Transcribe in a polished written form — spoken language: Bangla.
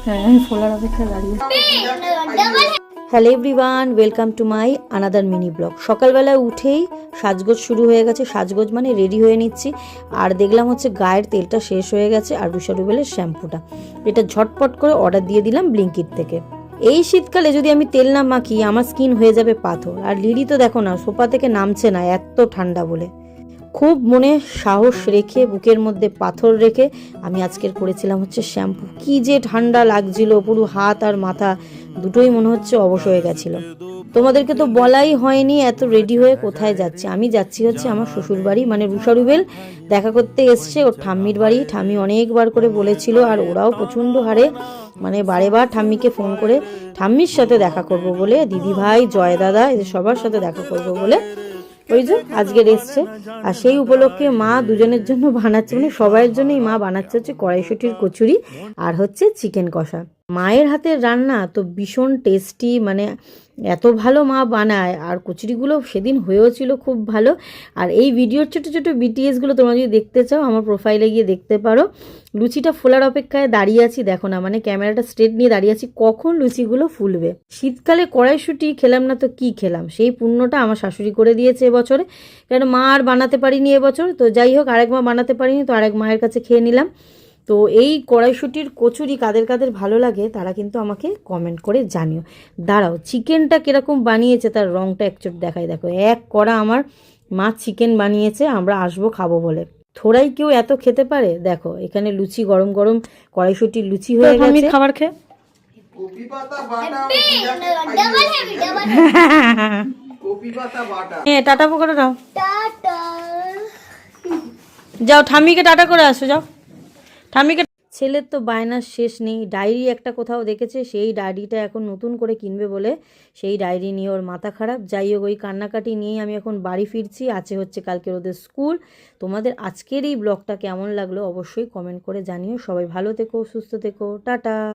হ্যাঁ আমি ফোলার অপেক্ষায় দাঁড়িয়ে। Hello everyone, welcome to my another mini blog. সকালবেলা উঠেই সাজগোজ শুরু হয়ে গেছে। সাজগোজ মানে রেডি হয়ে নিচ্ছি। আর দেখলাম হচ্ছে গায়ের তেলটা শেষ হয়ে গেছে আর রুষা রুবেলের শ্যাম্পুটা, এটা ঝটপট করে অর্ডার দিয়ে দিলাম ব্লিঙ্কিট থেকে। এই শীতকালে যদি আমি তেল না মাখি আমার স্কিন হয়ে যাবে পাথর। আর লিলি তো দেখো না, সোফা থেকে নামছে না, এত ঠান্ডা বলে। খুব মনে সাহস রেখে, বুকের মধ্যে পাথর রেখে আমি আজকের করেছিলাম হচ্ছে শ্যাম্পু। কি যে ঠান্ডা লাগছিল, পুরো হাত আর মাথা দুটোই মনে হচ্ছে অবশ হয়ে গেছিল। তোমাদেরকে তো বলাই হয়নি এত রেডি হয়ে কোথায় যাচ্ছি। আমি যাচ্ছি হচ্ছে আমার শ্বশুর বাড়ি, মানে রুষা রুবেল দেখা করতে এসছে ওর ঠাম্মির বাড়ি। ঠাম্মি অনেকবার করে বলেছিল আর ওরাও প্রচণ্ড হারে মানে বারে বার ঠাম্মিকে ফোন করে ঠাম্মির সাথে দেখা করব বলে, দিদি ভাই জয় দাদা এদের সবার সাথে দেখা করব বলে ওই যে আজকের এসছে। আর সেই উপলক্ষে মা দুজনের জন্য বানাচ্ছে, মানে সবাইয়ের জন্যই মা বানাচ্ছে হচ্ছে কড়াইশুঁটির কচুরি আর হচ্ছে চিকেন কষা। মায়ের হাতের রান্না তো ভীষণ টেস্টি, মানে এত ভালো মা বানায়। আর কচুরিগুলো সেদিন হয়েও ছিল খুব ভালো। আর এই ভিডিওর ছোটো ছোটো বিটিএসগুলো তোমরা যদি দেখতে চাও আমার প্রোফাইলে গিয়ে দেখতে পারো। লুচিটা ফোলার অপেক্ষায় দাঁড়িয়ে আছি, দেখো না, মানে ক্যামেরাটা স্ট্রেট নিয়ে দাঁড়িয়ে আছি কখন লুচিগুলো ফুলবে। শীতকালে কড়াইশুঁটি খেলাম না তো কি খেলাম, সেই পুণ্যটা আমার শাশুড়ি করে দিয়েছে এবছরে। কারণ মা আর বানাতে পারিনি এবছর, তো যাই হোক আরেক মা বানাতে পারিনি, তো আরেক মায়ের কাছে খেয়ে নিলাম। তো এই কড়াইশুঁটির কচুরি কাদের কাদের ভালো লাগে তারা কিন্তু আমাকে কমেন্ট করে জানিও। দাঁড়াও, চিকেনটা কীরকম বানিয়েছে তার রঙটা একচোট দেখাই। দেখো এক কড়া আমার মা চিকেন বানিয়েছে, আমরা আসবো খাবো বলে। থোড়াই কেউ এত খেতে পারে? দেখো এখানে লুচি, গরম গরম কড়াইশুঁটির লুচি হয়ে গেছে। খাবার খেয়ে টাটা করে দাও, যাও ঠাম্মিকে টাটা করে আসো, যাও ঠাম্মিকে। ছেলের তো বায়নার শেষ নেই। ডায়েরি একটা কোথাও দেখেছে, সেই ডায়েরিটা এখন নতুন করে কিনবে বলে সেই ডায়েরি নিয়ে ওর মাথা খারাপ। যাই হোক ওই কান্নাকাটি নিয়েই আমি এখন বাড়ি ফিরছি। আছে হচ্ছে কালকে ওদের স্কুল। তোমাদের আজকের এই ব্লগটা কেমন লাগলো অবশ্যই কমেন্ট করে জানিও। সবাই ভালো থেকো, সুস্থ থেকো, টাটা।